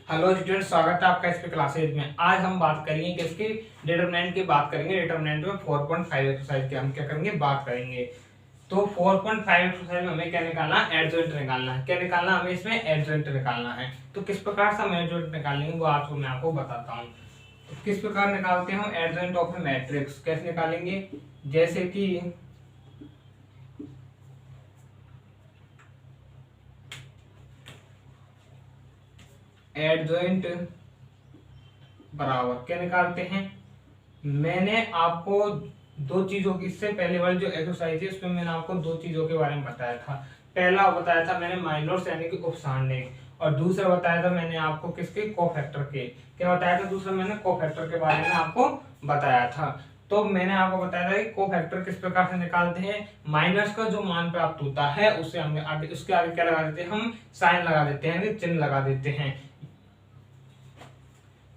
Hello student, स्वागत है आपका इस क्लासेज में। आज हम बात करेंगे किसकी, डिटरमिनेंट की बात करेंगे। डिटरमिनेंट में 4.5 एक्सरसाइज की हम क्या करेंगे, बात करेंगे। तो 4.5 एक्सरसाइज में हमें क्या निकालना है, एडजॉइंट निकालना है। क्या निकालना है हमें इसमें, एडजॉइंट निकालना है। तो किस प्रकार से हम एडजॉइंट निकालेंगे वो आपको मैं आपको बताता हूँ। तो किस प्रकार निकालते हैं हम एडजॉइंट ऑफ ए मैट्रिक्स, कैसे निकालेंगे। जैसे कि एडजॉइंट बराबर क्या निकालते हैं, मैंने आपको दो चीजों की, इससे पहले वाली जो एक्सरसाइज है उसमें मैंने आपको दो चीजों के बारे में बताया था। पहला बताया था मैंने माइनर्स यानी कि उपसारणिक, और दूसरा बताया था मैंने आपको किसके, कोफैक्टर के। क्या बताया था दूसरा, मैंने कोफैक्टर के बारे में आपको बताया था। तो मैंने आपको बताया था कि कोफैक्टर किस प्रकार से निकालते हैं। माइनस का जो मान प्राप्त होता है उसे हम आगे, उसके आगे क्या लगा देते हैं, हम साइन लगा देते हैं, चिन्ह लगा देते हैं।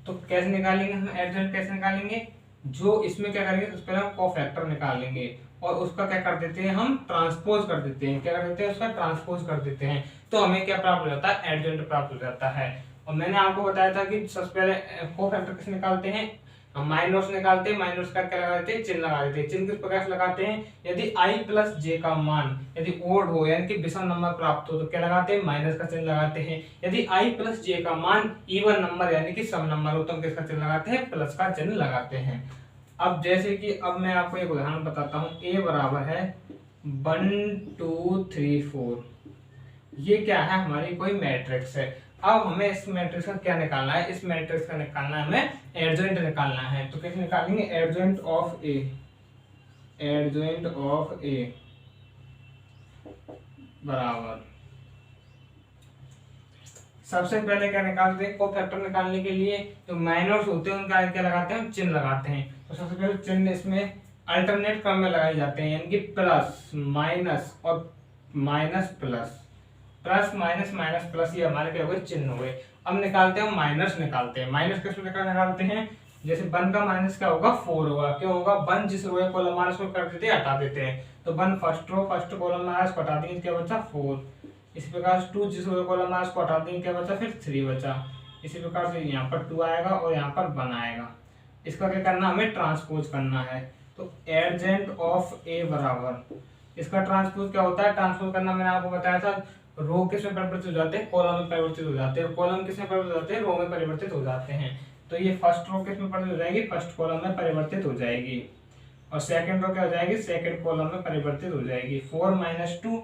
तो कैसे निकालेंगे हम एडजॉइंट, कैसे निकालेंगे, जो इसमें क्या करेंगे, सबसे पहले हम कोफैक्टर निकालेंगे और उसका क्या कर देते हैं, हम ट्रांसपोज कर देते हैं। क्या कर देते हैं, उसका ट्रांसपोज कर देते हैं। तो हमें क्या प्राप्त हो जाता है, एडजॉइंट प्राप्त हो जाता है। और मैंने आपको बताया था कि सबसे पहले कोफैक्टर कैसे निकालते हैं, हम माइनस निकालते हैं। माइनस का क्या लगा देते हैं, चिन्ह लगा देते हैं। चिन्ह किस प्रकार से लगाते हैं, यदि i प्लस जे का मान यदि ओड हो यानी कि विषम नंबर प्राप्त हो तो क्या लगाते हैं, माइनस का चिन्ह लगाते हैं। यदि i प्लस जे का मान इवन नंबर यानी कि सम नंबर हो तो हम किसका चिन्ह लगाते हैं, प्लस का चिन्ह लगाते हैं। अब जैसे कि अब मैं आपको एक उदाहरण बताता हूँ। a बराबर है 1 2 3 4, ये क्या है, हमारी कोई मैट्रिक्स है। अब हमें इस मैट्रिक्स का क्या निकालना है, इस मैट्रिक्स का निकालना है हमें एडजॉइंट निकालना है। तो कैसे निकालेंगे, adjoint of A, adjoint of A बराबर, सबसे पहले क्या निकालते हैं, कोफैक्टर निकालने के लिए जो माइनर्स होते हैं उनका क्या लगाते हैं, चिन्ह लगाते हैं। तो सबसे पहले चिन्ह इसमें अल्टरनेट क्रम में लगाए जाते हैं, यानी कि प्लस माइनस और minus plus, plus minus minus plus, ये हमारे क्या हो गए, चिन्ह हो गए। अब निकालते हैं माइनस, निकालते हैं माइनस किस प्रकार निकालते हैं, जैसे 1 का माइनस क्या होगा, 4 होगा। क्यों होगा, 1 जिस रो कॉलम माइनस को कर देते हैं, हटा देते हैं। तो 1 first row first column minus को हटा देंगे, क्या बचा 4। इसी प्रकार से 2 जिस रो कॉलम माइनस को हटा देंगे, क्या बचा, फिर 3 बचा। इसी प्रकार से यहाँ पर 2 आएगा और यहाँ पर 1 आएगा। इसका क्या करना, हमें ट्रांसपोज करना है। तो एडजेंट ऑफ ए बराबर, इसका ट्रांसपोज क्या होता है, ट्रांसपोज करना मैंने आपको बताया था, रो किस में परिवर्तित हो जाते हैं, कॉलम में परिवर्तित हो जाते हैं। कॉलम किस में परिवर्तित हो जाते हैं, रो में परिवर्तित हो जाते हैं। तो ये फर्स्ट रो किस में परिवर्तित हो जाएगी, फर्स्ट कॉलम में परिवर्तित हो जाएगी। और सेकंड रो क्या हो जाएगी, सेकंड कॉलम में परिवर्तित हो जाएगी। 4 - 2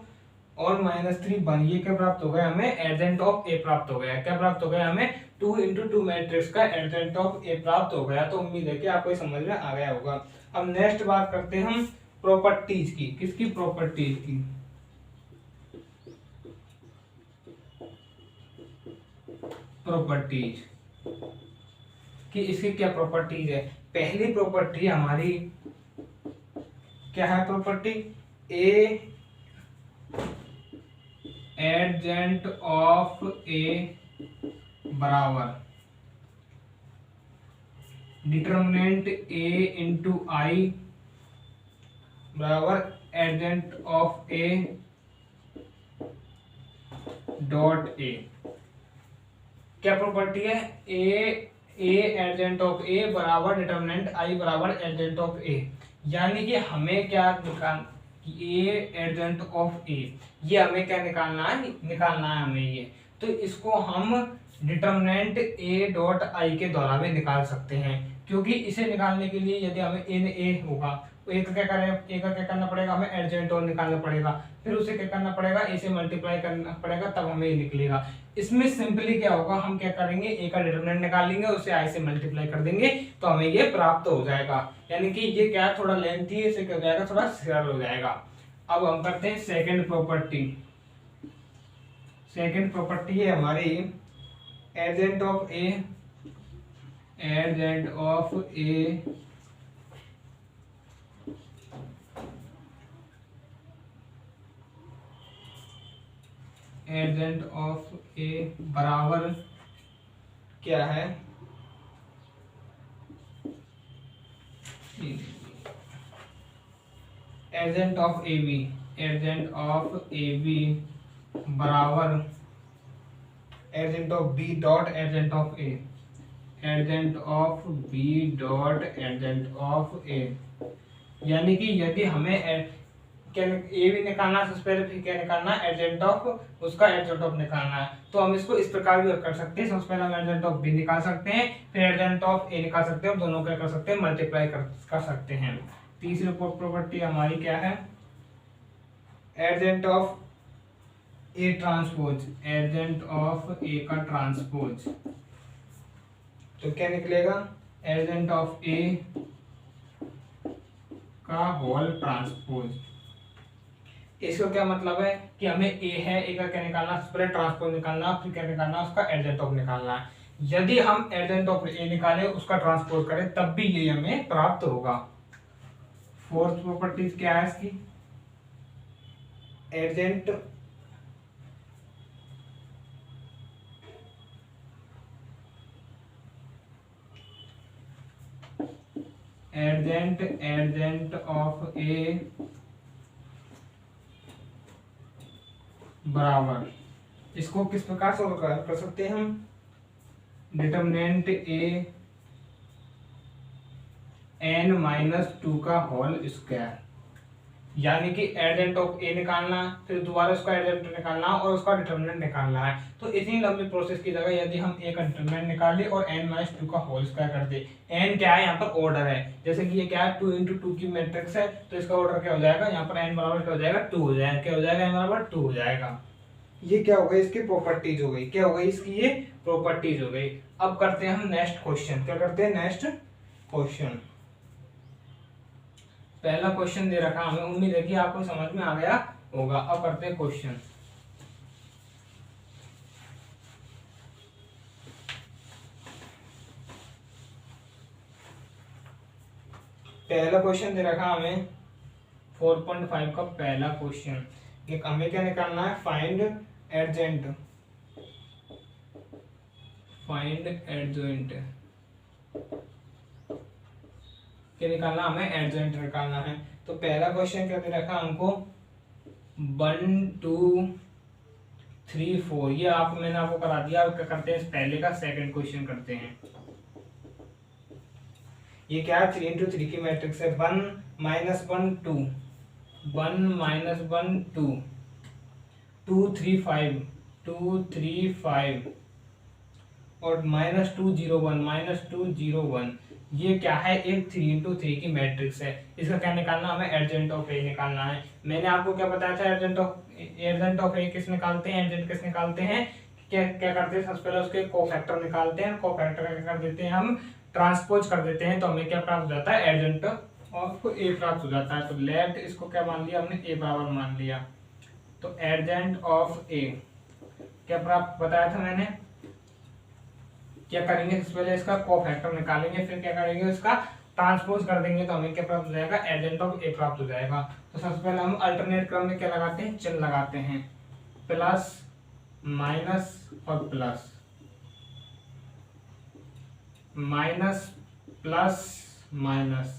और -3 1, ये क्या प्राप्त हो गया हमें, एडजेंट ऑफ ए प्राप्त हो गया। क्या प्राप्त हो गया हमें, 2 × 2 मैट्रिक्स का एडजेंट ऑफ ए प्राप्त हो गया। तो उम्मीद है कि आपको समझ में आ गया होगा। अब नेक्स्ट बात करते हैं हम प्रॉपर्टीज की, किसकी, प्रॉपर्टीज की। प्रॉपर्टीज कि इसकी क्या प्रॉपर्टीज है। पहली प्रॉपर्टी हमारी क्या है, property A adjoint of A बराबर डिटर्मिनेंट ए इंटू आई बराबर adjoint of A dot A. क्या प्रॉपर्टी है, ए एडजेंट ऑफ ए बराबर डिटर्मिनेंट आई बराबर एडजेंट ऑफ ए। यानी कि हमें क्या निकाल, ए एडजेंट ऑफ ए, ये हमें क्या निकालना है, निकालना है हमें ये। तो इसको हम डिटर्मिनेंट ए डॉट आई के द्वारा भी निकाल सकते हैं, क्योंकि इसे निकालने के लिए यदि हमें ए होगा तो ए का क्या करें, ए का क्या करना पड़ेगा, हमें एडजेंट और निकालना पड़ेगा, फिर उसे क्या करना पड़ेगा, ए से मल्टीप्लाई करना पड़ेगा, तब हमें ये निकलेगा। इसमें सिंपली क्या होगा, हम क्या करेंगे, ए का डिटरमिनेंट निकालेंगे, उसे आई से मल्टीप्लाई कर देंगे तो हमें ये प्राप्त हो जाएगा। यानी कि ये क्या है, थोड़ा लेंथी है, इसे क्या हो जाएगा, थोड़ा सरल हो जाएगा। अब हम करते हैं सेकंड प्रॉपर्टी। सेकंड प्रॉपर्टी है हमारी adjoint of A, adjoint of A adjoint of A बराबर क्या है, adjoint of A B, adjoint of A B बराबर adjoint of B dot adjoint of A, adjoint of B dot adjoint of A, यानी कि यदि हमें क्या ए भी निकालना है, सबसे पहले फिर क्या निकालना है, एडजेंट ऑफ उसका एडजेंट ऑफ निकालना है। तो हम इसको इस प्रकार भी कर सकते हैं, सबसे पहले हम एडजेंट ऑफ बी निकाल सकते हैं, फिर एडजेंट ऑफ ए निकाल सकते हैं, और दोनों क्या कर सकते हैं, मल्टीप्लाई कर सकते हैं। तीसरी प्रॉपर्टी हमारी क्या है, adjoint of A transpose, adjoint of A का ट्रांसपोज, तो क्या निकलेगा, एडजेंट ऑफ ए का होल ट्रांसपोज। इसका क्या मतलब है कि हमें ए है, ए का क्या निकालना, पहले ट्रांसपोज निकालना, फिर क्या निकालना, उसका एडजेंट ऑफ निकालना है। यदि हम एडजेंट ऑफ ए निकालें, उसका ट्रांसपोज करें, तब भी ये हमें प्राप्त होगा। फोर्थ प्रॉपर्टी क्या है इसकी, एडजेंट एडजेंट ऑफ ए बराबर, इसको किस प्रकार से कर सकते हैं हम, डिटरमिनेंट ए n माइनस 2 का होल स्क्वायर, यानी कि एडजेंट ऑफ ए निकालना, फिर दोबारा उसका एडजेंट निकालना और उसका डिटरमिनेंट निकालना है। तो इतनी लंबी प्रोसेस की जगह यदि हम ए का डिटरमिनेंट निकाल ले और n माइनस 2 का होल स्क्वायर कर दे, n क्या है यहाँ पर, ऑर्डर है, जैसे कि ये क्या है 2 into 2 की मैट्रिक्स है, तो इसका ऑर्डर क्या हो जाएगा, यहाँ पर n बराबर क्या हो जाएगा, 2 हो जाएगा, क्या हो जाएगा, n बराबर 2 हो जाएगा। ये क्या हो गई, इसकी प्रॉपर्टीज हो गई, क्या हो गई इसकी, ये प्रॉपर्टीज हो गई। अब करते हैं हम नेक्स्ट क्वेश्चन, क्या करते हैं, नेक्स्ट क्वेश्चन। पहला क्वेश्चन दे रखा हमें, उम्मीद है कि आपको समझ में आ गया होगा। अब करते हैं क्वेश्चन। पहला क्वेश्चन दे रखा हमें 4.5 का पहला क्वेश्चन, हमें क्या निकालना है, फाइंड एडजेंट क्या निकालना, हमें एडजेंट निकालना है। तो पहला क्वेश्चन क्या दे रखा हमको, 1 2 3 4, ये मैंने आपको करा दिया। अब क्या करते हैं, पहले का सेकंड क्वेश्चन करते हैं। ये क्या है, 3 into 3 की मैट्रिक्स है, 1 minus 1 2, 1 minus 1 2, 2 3 5, 2 3 5 और -2 0 1, -2 0 1, ये क्या है, एक 3 into 3 की मैट्रिक्स है। इसका क्या निकालना, हमें एडजेंट ऑफ ए निकालना है। मैंने आपको क्या बताया था, एडजेंट ऑफ ए किस निकालते हैं, एडजेंट किस निकालते हैं, क्या क्या करते हैं, सबसे पहले उसके कोफैक्टर निकालते हैं, कोफैक्टर का क्या कर देते हैं, हम ट्रांसपोज कर देते हैं, तो हमें क्या प्राप्त हो जाता है, एडजेंट ऑफ ए प्राप्त हो जाता है। तो लेट इसको क्या मान लिया हमने, ए बराबर मान लिया। तो एडजेंट ऑफ ए क्या प्राप्त बताया था मैंने, क्या करेंगे, सबसे पहले इसका कोफैक्टर निकालेंगे, फिर क्या करेंगे, इसका ट्रांसपोज कर देंगे, तो हमें क्या प्राप्त हो जाएगा, एडजेंट ऑफ ए प्राप्त हो जाएगा। तो सबसे पहले हम अल्टरनेट क्रम में क्या लगाते हैं, चिन्ह लगाते हैं, प्लस माइनस और plus, minus plus minus,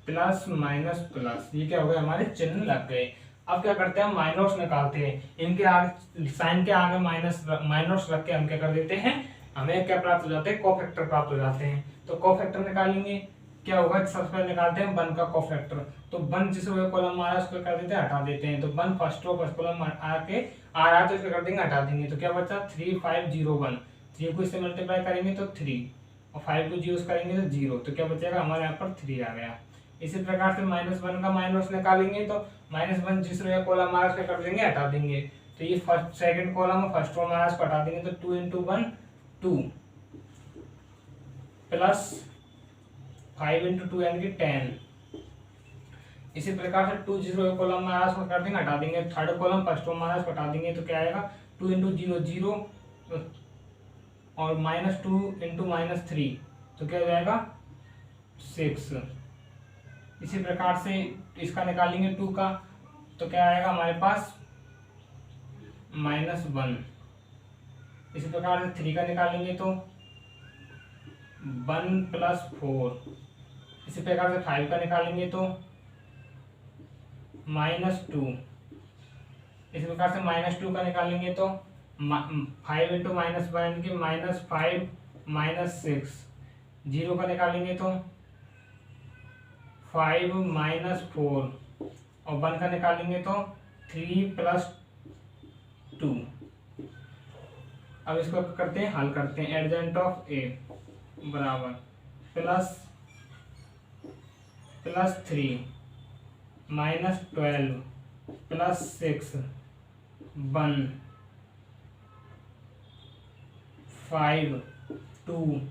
plus minus plus, ये क्या हो गया, हमारे चिन्ह लग गए। अब क्या करते हैं, हम माइनस निकालते हैं, इनके आगे साइन के आगे माइनस रख के हम क्या कर देते हैं, हमें क्या प्राप्त हो जाते हैं, कोफैक्टर प्राप्त हो जाते हैं। तो कोफैक्टर निकालेंगे, क्या होगा, सबसे पहले निकालते हैं 1 का कोफैक्टर। तो 1 जिस कॉलम आ रहा है उसको कर देते हैं, हटा देते हैं। तो 1 फर्स्ट रो फर्स्ट कॉलम आके आ रहा है तो इसको कर देंगे, हटा देंगे। तो क्या बचा, 3 5 0 1, 3 को इससे मल्टीप्लाई करेंगे तो 3, और 5 को यूज करेंगे तो 0, तो क्या बचेगा, हमारे यहाँ पर 3 आ गया। इसी प्रकार से -1 का माइनस निकालेंगे, तो -1 जिस रो कॉलम आ रहा है उसको कर देंगे, हटा देंगे। तो ये फर्स्ट सेकंड कॉलम और फर्स्ट रो हमारा इसको हटा देंगे, तो 2 into 1 2 प्लस 5 into 2 यानी कि 10। इसी प्रकार से 2 जिस रो कॉलम में आ रहा है उसको कर देंगे, हटा देंगे। थर्ड कॉलम फर्स्ट रो में आ रहा है उसको हटा देंगे, तो क्या आएगा, 2 into 0 0 और -2 into -3, तो क्या हो जाएगा 6। इसी प्रकार से इसका निकालेंगे 2 का, तो क्या आएगा हमारे पास -1। इसी प्रकार से 3 का निकालेंगे तो 1 + 4। इसी प्रकार से 5 का निकालेंगे तो -2। इसी प्रकार से -2 का निकालेंगे तो 5 इंटू माइनस वन की -5 -6, 0 का निकालेंगे तो 5 -4 और 1 का निकालेंगे तो 3 + 2। अब इसको करते हैं, हल करते हैं। एडजेंट ऑफ ए बराबर +3 -12 +6 1 5 2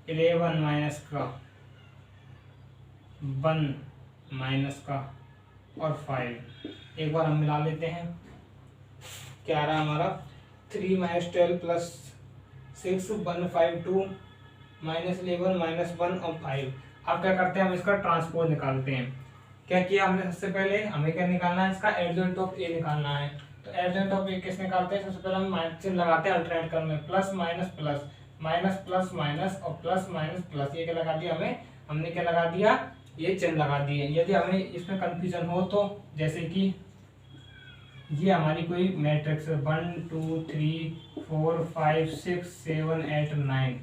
11 माइनस का 1 माइनस का और 5। एक बार हम मिला लेते हैं। क्या आ रहा है हमारा 3 -12 + 6 1 5 2 -11 -1 और 5। अब क्या करते हैं, हम इसका ट्रांसपोज निकालते हैं। क्या किया हमने, सबसे पहले हमें क्या निकालना है, इसका एडजेंट ऑफ ए निकालना है। तो एडजेंट ऑफ ए किस निकालते हैं, सबसे पहले हम माइनस चिन्ह लगाते हैं अल्टरनेट क्रम में, plus minus plus minus plus minus और प्लस माइनस प्लस। ये क्या लगा दिया हमने क्या लगा दिया, ये चिन्ह लगा दिए। यदि हमें इसमें कंफ्यूजन हो तो, जैसे कि ये हमारी कोई मैट्रिक्स 1 2 3 4 5 6 7 8 9,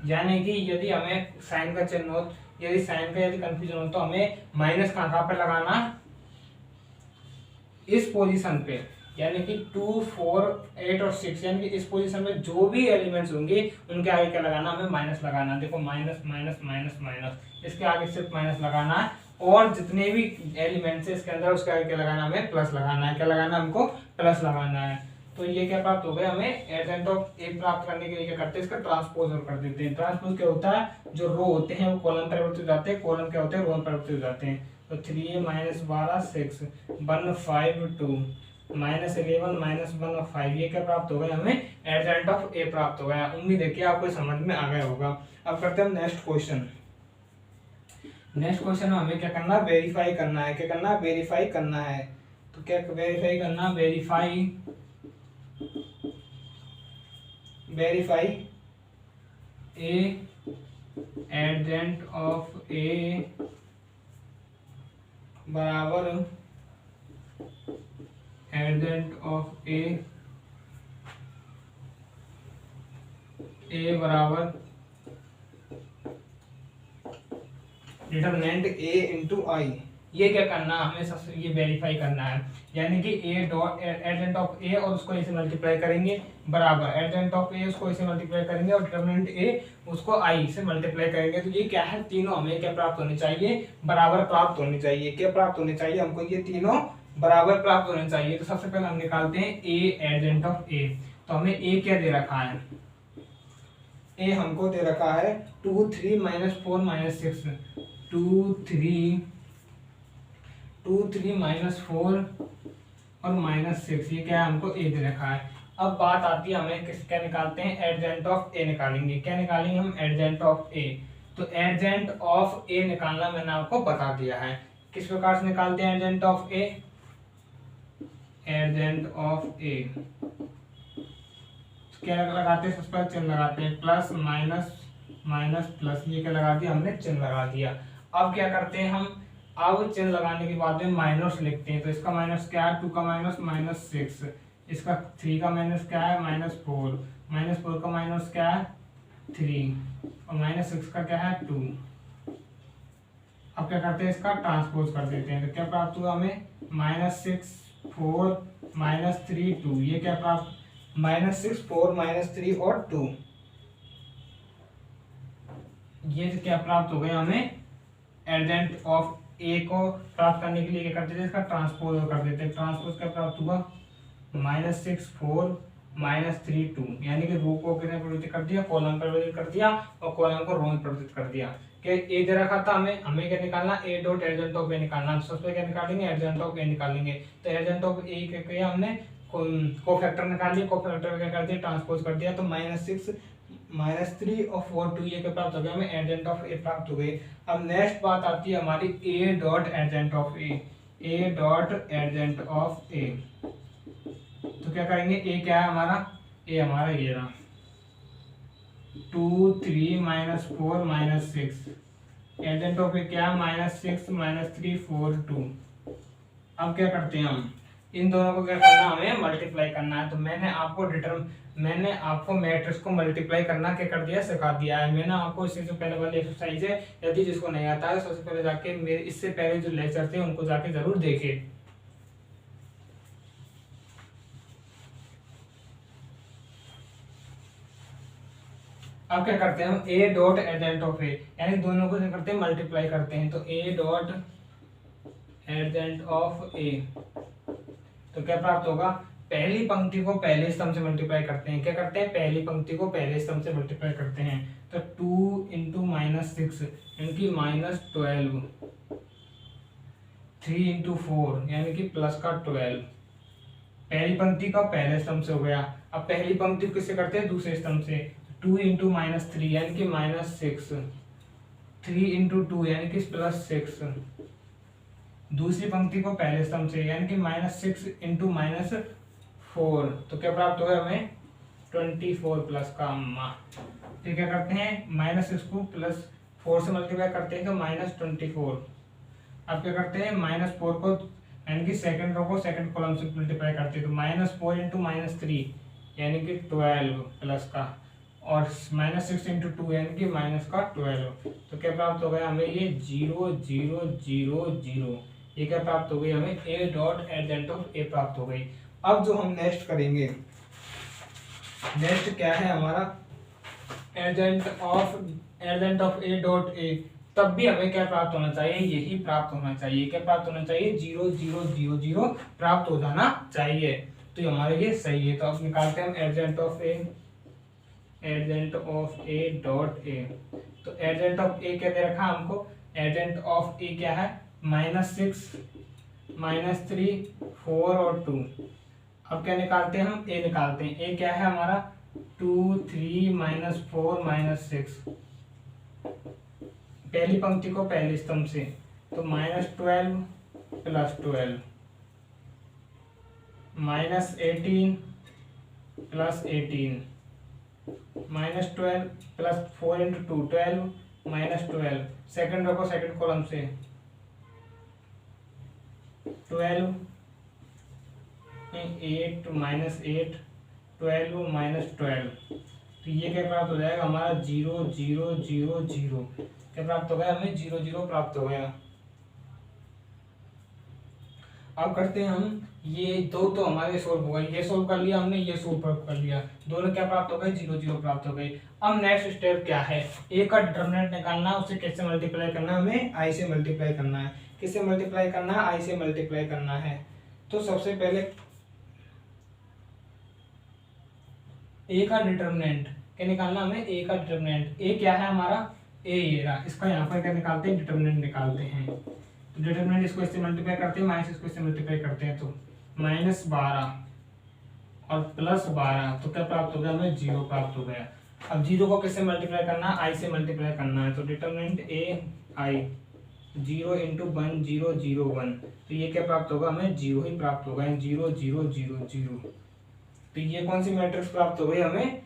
यानी कि यदि हमें साइन का चिन्ह हो, यदि साइन का यदि कंफ्यूजन हो तो हमें माइनस कहाँ पे लगाना, इस पोजीशन पे, यानी कि 2 4 8 और 6, यानी कि इस पोजीशन में जो भी एलिमेंट्स होंगे उनके आगे क्या लगाना, हमें माइनस लगाना। देखो माइनस माइनस माइनस माइनस, इसके आगे सिर्फ माइनस लगाना है। और जितने भी एलिमेंट्स है इसके अंदर, उसके आगे क्या लगाना, हमें प्लस लगाना है। क्या लगाना, हमको प्लस लगाना है। तो ये क्या प्राप्त हो गया, हमें एडजेंट ऑफ ए प्राप्त करने के लिए क्या करते हैं, इसका ट्रांसपोज कर देते हैं। ट्रांसपोज क्या होता है, जो रो होते हैं वो कॉलम परिवर्तित हो जाते हैं, कॉलम क्या होते हैं, रो में परिवर्तित हो जाते हैं। तो 3 -12 6 1 5 2 -11 -1 और 5, ये क्या प्राप्त हो गया, हमें एडजेंट ऑफ ए प्राप्त हो गया। उम्मीद है कि आपको समझ में आ गया होगा। अब करते हैं नेक्स्ट क्वेश्चन। नेक्स्ट क्वेश्चन में हमें क्या करना, वेरीफाई करना है। क्या करना, वेरीफाई करना है। तो क्या वेरीफाई करना, verify A adjoint of A बराबर एडजेंट ऑफ ए बराबर डिटरमिनेंट ए इंटू आई। ये क्या करना, हमें सबसे ये वेरीफाई करना है, यानी कि ए डॉट एडजेंट ऑफ ए और उसको ए से मल्टीप्लाई करेंगे, बराबर एडजेंट ऑफ ए उसको ए से मल्टीप्लाई करेंगे और डिटरमिनेंट ए उसको आई से मल्टीप्लाई करेंगे। तो ये क्या है, तीनों हमें क्या प्राप्त होने चाहिए, बराबर प्राप्त होने चाहिए। क्या प्राप्त होने चाहिए हमको, ये तीनों बराबर प्राप्त होने चाहिए। तो सबसे पहले हम निकालते हैं ए एडजेंट ऑफ ए। तो हमें ए क्या दे रखा है, ए हमको दे रखा है 2 3 -4 -6 2 3 -4 और -6, ये क्या है, हमको ए दे रखा है। अब बात आती है, हमें किस क्या निकालते हैं, एडजेंट ऑफ ए निकालेंगे। क्या निकालेंगे हम, एडजेंट ऑफ ए। तो एडजेंट ऑफ ए निकालना मैंने आपको बता दिया है। किस प्रकार से निकालते हैं एडजेंट ऑफ ए, एडजेंट ऑफ ए क्या लगाते हैं, सबसे पहले चिन्ह लगाते हैं, प्लस माइनस माइनस प्लस, ये क्या लगा दिया हमने, चिन्ह लगा दिया। अब क्या करते हैं हम, अब चिन्ह लगाने के बाद में माइनस लिखते हैं। तो इसका माइनस क्या है, 2 का माइनस -6, इसका 3 का माइनस क्या है, -4, -4 का माइनस क्या है 3 और -6 का क्या है 2। अब क्या करते हैं, इसका ट्रांसपोज कर देते हैं। तो क्या प्राप्त हुआ हमें, -6 4 -3 2, ये क्या प्राप्त, -6 4 -3 और 2, ये क्या प्राप्त हो गया हमें, एडजेंट ऑफ ए को प्राप्त करने के लिए क्या करते थे, इसका ट्रांसपोज कर देते हैं। ट्रांसपोज क्या प्राप्त हुआ, -6 4 -3 2, यानी कि रो को किसने परिवर्तित कर दिया, कॉलम परिवर्तित कर दिया और कॉलम को रो में परिवर्तित कर दिया। क्या ए दे रखा था हमें क्या निकालना, ए डॉट एडजेंट ऑफ ए निकालना। सबसे क्या निकालेंगे, एडजेंट ऑफ ए निकालेंगे। तो एडजेंट ऑफ ए क्या किया हमने, कोफैक्टर निकाल लिया, कोफैक्टर क्या कर दिया, ट्रांसपोज कर दिया। तो -6 -3 और 4 2, ये क्या प्राप्त हो गया, हमें एडजेंट ऑफ ए प्राप्त हो गई। अब नेक्स्ट बात आती है हमारी A dot adjoint of A, A dot adjoint of A. तो क्या करेंगे, ए क्या है हमारा, ए हमारा ये रहा 2 3 -4 -6, एडजेंट ऑफ ए क्या है, -6 -3 4 2। अब क्या करते हैं हम, इन दोनों को क्या करना, हमें मल्टीप्लाई करना है। तो मैंने आपको मैट्रिक्स को मल्टीप्लाई करना क्या कर दिया, सिखा दिया है। मैंने आपको इससे जो पहले वाली एक्सरसाइज है, यदि जिसको नहीं आता है सबसे पहले जाके मेरे इससे पहले जो लेक्चर थे उनको जाके जरूर देखे। अब क्या करते हैं हम, ए डॉट एडजेंट ऑफ ए, यानी दोनों को क्या करते हैं, मल्टीप्लाई करते हैं। तो ए डॉट एडजेंट ऑफ ए, तो क्या प्राप्त होगा, पहली पंक्ति को पहले स्तंभ से मल्टीप्लाई करते हैं। क्या करते हैं, पहली पंक्ति को पहले स्तंभ से मल्टीप्लाई करते हैं। तो 2 इंटू -6 यानी -12, 3 इंटू 4 यानी कि +12। पहली पंक्ति का पहले स्तंभ से हो गया। अब पहली पंक्ति किससे करते हैं, दूसरे स्तंभ से। 2 इंटू -3 यानी कि -6, 3 इंटू 2 यानी कि +6, दूसरी पंक्ति को पहले स्तंभ से यानी कि -6 इंटू -4, तो क्या प्राप्त होगा हमें 24 प्लस का अम्मा। फिर क्या करते हैं, -6 को +4 से मल्टीप्लाई करते हैं तो -24। अब क्या करते हैं, -4 को यानी कि सेकंड रो को सेकंड कॉलम से मल्टीप्लाई करते हैं। तो -4 इंटू -3 यानी कि 12 प्लस का, और -6 इंटू 2 यानी कि -12। तो क्या प्राप्त हो गया हमें, ये 0 0 0 0। ये क्या प्राप्त हो गई हमें, ए डॉट एडजेंट ऑफ ए प्राप्त हो गई। अब जो हम नेक्स्ट करेंगे, नेक्स्ट क्या है हमारा, एडजेंट ऑफ ए डॉट ए। तब भी हमें क्या प्राप्त होना चाहिए, यही प्राप्त होना चाहिए। क्या प्राप्त होना चाहिए, 0 0 0 0 प्राप्त हो जाना चाहिए। तो हमारे लिए सही है। तो अब निकालते हैं हम एडजेंट ऑफ ए डॉट ए। तो एडजेंट ऑफ ए क्या दे रखा हमको, एडजेंट ऑफ ए क्या है, -6 -3 4 और 2। अब क्या निकालते हैं हम, ए निकालते हैं। ए क्या है हमारा, 2 3 -4 -6, पहली पंक्ति को पहले स्तंभ से। तो -12 + 12, -18 + 18, -12 + 4 इंटू 2 12, -12 सेकंड रो को सेकंड कॉलम से 12, 8 -8 12 -12। तो ये क्या प्राप्त हो जाएगा हमारा, 0 0 0 0। क्या प्राप्त हो गया हमें, 0 0 प्राप्त हो गया। अब करते हैं हम, ये दो तो हमारे सोल्व हो गए, ये सोल्व कर लिया हमने, ये सोल्व कर लिया, दोनों क्या प्राप्त हो गए, 0 0 प्राप्त हो गए। अब नेक्स्ट स्टेप क्या है, ए का डिटरमिनेंट निकालना, उसे कैसे मल्टीप्लाई करना, हमें आई से मल्टीप्लाई करना है। किससे मल्टीप्लाई करना है, आई से मल्टीप्लाई करना है। तो सबसे पहले ए का डिटरमिनेंट क्या निकालना हमें, ए का डिटरमिनेंट। ए क्या है हमारा, ए ये रहा, इसका यहाँ पर क्या निकालते हैं, डिटरमिनेंट निकालते हैं। तो डिटरमिनेंट इसको इससे मल्टीप्लाई करते हैं, माइनस इसको इससे मल्टीप्लाई करते हैं, तो -12 और +12, तो क्या प्राप्त हो गया हमें, 0 प्राप्त हो गया। अब 0 को किससे मल्टीप्लाई करना है, आई से मल्टीप्लाई करना है। तो डिटरमिनेंट ए आई, 0 इंटू 1 0 0 1, तो ये क्या प्राप्त होगा हमें, 0 ही प्राप्त होगा, 0 0 0 0। तो ये कौन सी मैट्रिक्स प्राप्त हो गई हमें,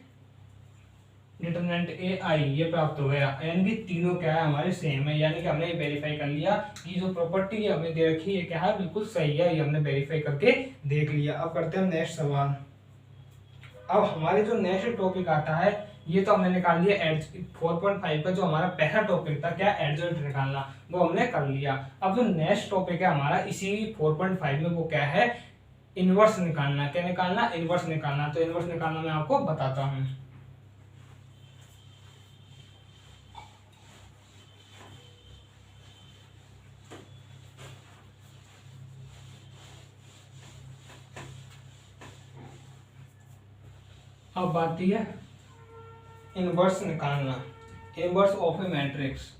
डिटरमिनेंट ए आई, ये प्राप्त हो गया। यानी कि तीनों क्या है, हमारे सेम है। यानी कि हमने वेरीफाई कर लिया कि जो प्रॉपर्टी हमें दे रखी है क्या है, बिल्कुल सही है, ये हमने वेरीफाई करके देख लिया। अब करते हैं नेक्स्ट सवाल। अब हमारे जो नेक्स्ट टॉपिक आता है, ये तो हमने निकाल लिया 4.5 का जो हमारा पहला टॉपिक था, क्या एडजेंट निकालना, वो हमने कर लिया। अब जो नेक्स्ट टॉपिक है हमारा इसी 4.5 में, वो क्या है, इनवर्स निकालना। क्या निकालना, इनवर्स निकालना। तो इनवर्स निकालना मैं आपको बताता हूँ। अब बात है इनवर्स निकालना, inverse of A matrix,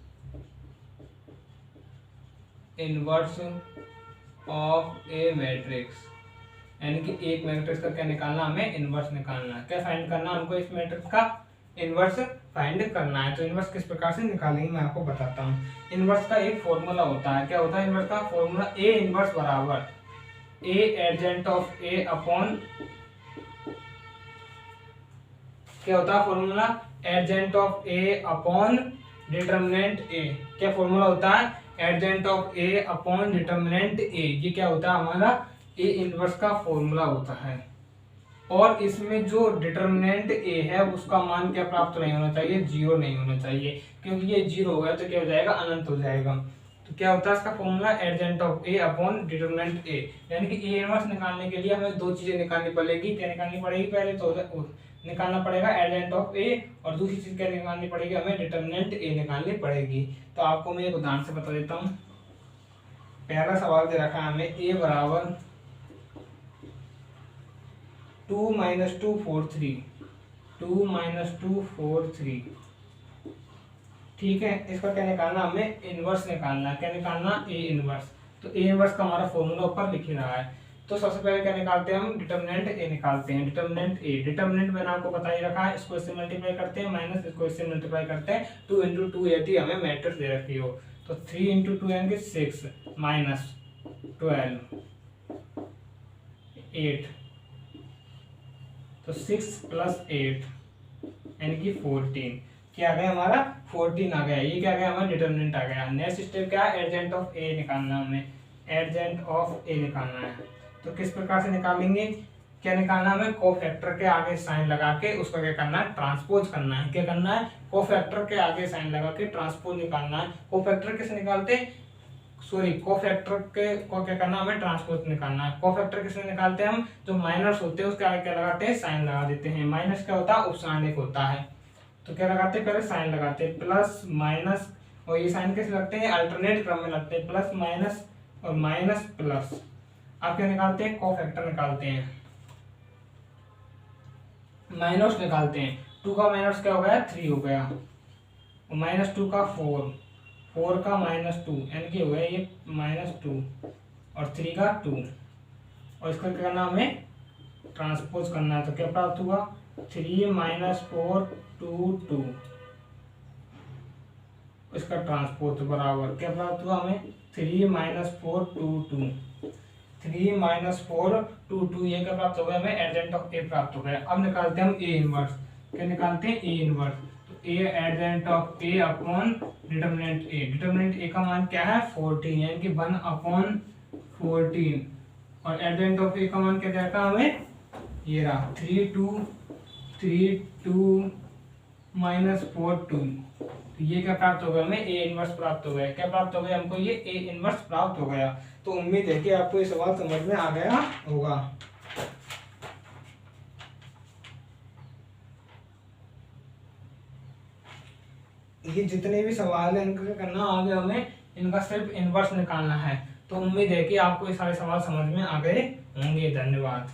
inverse of A matrix, यानी कि एक मैट्रिक्स का क्या निकालना, हमें इनवर्स निकालना। क्या फाइंड करना हमको, इस मैट्रिक्स का इनवर्स फाइंड करना है। तो इनवर्स किस प्रकार से निकालेंगे मैं आपको बताता हूँ। इनवर्स का एक फॉर्मूला होता है, क्या होता है इनवर्स का फॉर्मूला, ए इनवर्स बराबर ए एडजेंट ऑफ ए अपॉन, क्या होता है formula, adjoint of A upon determinant A. क्या फॉर्मूला होता है, adjoint of A upon determinant A. ये क्या होता है हमारा ए इनवर्स का फॉर्मूला होता है, और इसमें जो डिटर्मिनेंट ए है उसका मान क्या प्राप्त नहीं होना चाहिए, 0 नहीं होना चाहिए, क्योंकि ये 0 हो गया तो क्या हो जाएगा, अनंत हो जाएगा। तो क्या होता है इसका formula, adjoint of A upon determinant A, यानी कि ए इनवर्स निकालने के लिए हमें दो चीजें निकालनी पड़ेगी। क्या निकालनी पड़ेगी, पहले तो निकालना पड़ेगा एडजेंट ऑफ ए, और दूसरी चीज क्या निकालनी पड़ेगी, हमें डिटर्मिनेंट ए निकालनी पड़ेगी। तो आपको मैं एक उदाहरण से बता देता हूँ। पहला सवाल दे रखा है हमें ए बराबर 2 - 2 4 3, 2 - 2 4 3, ठीक है। इसका क्या निकालना, हमें इनवर्स निकालना है। क्या निकालना, ए इनवर्स। तो ए इनवर्स का हमारा फॉर्मूला ऊपर लिख ही रहा है। तो सबसे पहले क्या निकालते हैं हम, डिटर्मिनेंट ए निकालते हैं। डिटर्मिनेंट ए, डिटर्मिनेंट मैंने आपको बता ही रखा है, इसको इससे मल्टीप्लाई करते हैं, माइनस इसको इससे मल्टीप्लाई करते हैं। 2 × 2 यदि हमें मैट्रिक्स दे रखी हो तो 3 × 2 यानी 6 माइनस 12 8, तो 6 + 8 यानी कि 14। क्या आ गया हमारा, 14 आ गया। ये क्या आ गया, हमारा डिटर्मिनेंट आ गया। नेक्स्ट स्टेप क्या है, एडजेंट ऑफ ए निकालना, हमें एडजेंट ऑफ ए निकालना है। तो किस प्रकार से निकालेंगे, क्या निकालना, हमें कोफैक्टर के आगे साइन लगा के उसका क्या करना है, ट्रांसपोज करना है। क्या करना है, कोफैक्टर के आगे साइन लगा के ट्रांसपोज निकालना है। कोफैक्टर किसे निकालते, सॉरी कोफैक्टर के को क्या करना, हमें ट्रांसपोज निकालना है। कोफैक्टर किसे निकालते हैं हम, जो माइनस होते हैं उसके आगे क्या लगाते हैं, साइन लगा देते हैं। माइनस क्या होता है, उपसारणिक होता है। तो क्या लगाते हैं, पहले साइन लगाते हैं, प्लस माइनस, और ये साइन कैसे लगते हैं, अल्टरनेट क्रम में लगते हैं, प्लस माइनस और माइनस प्लस। आप क्या निकालते हैं, कोफैक्टर निकालते हैं, माइनस निकालते हैं। 2 का माइनस क्या हो गया, 3 हो गया, और -2 का 4, 4 का -2 यानी कि हो गया ये -2, और 3 का 2, और इसका क्या करना, हमें ट्रांसपोज करना है। तो क्या प्राप्त हुआ, 3 - 4 2 2, इसका ट्रांसपोज बराबर क्या प्राप्त हुआ हमें, 3 - 4 2 2, 3 - 4 2 2, ये क्या प्राप्त हो गया, हमें एडजेंट ऑफ ए प्राप्त हो गया। अब निकालते हैं हम ए इनवर्स। क्या निकालते हैं, ए इनवर्स। तो A adjoint of A upon determinant A. Determinant A का मान क्या है, 14, यानी कि 1/14, और एडजेंट ऑफ ए का मान क्या देता है हमें, ये रहा 3 2 3 2 -4 2। तो ये क्या प्राप्त हो गया, हमें ए इनवर्स प्राप्त हो गया। क्या प्राप्त हो गया हमको, ये ए इनवर्स प्राप्त हो गया। तो उम्मीद है कि आपको ये सवाल समझ में आ गया होगा। ये जितने भी सवाल है इनका करना, आगे हमें इनका सिर्फ इनवर्स निकालना है। तो उम्मीद है कि आपको ये सारे सवाल समझ में आ गए होंगे। धन्यवाद।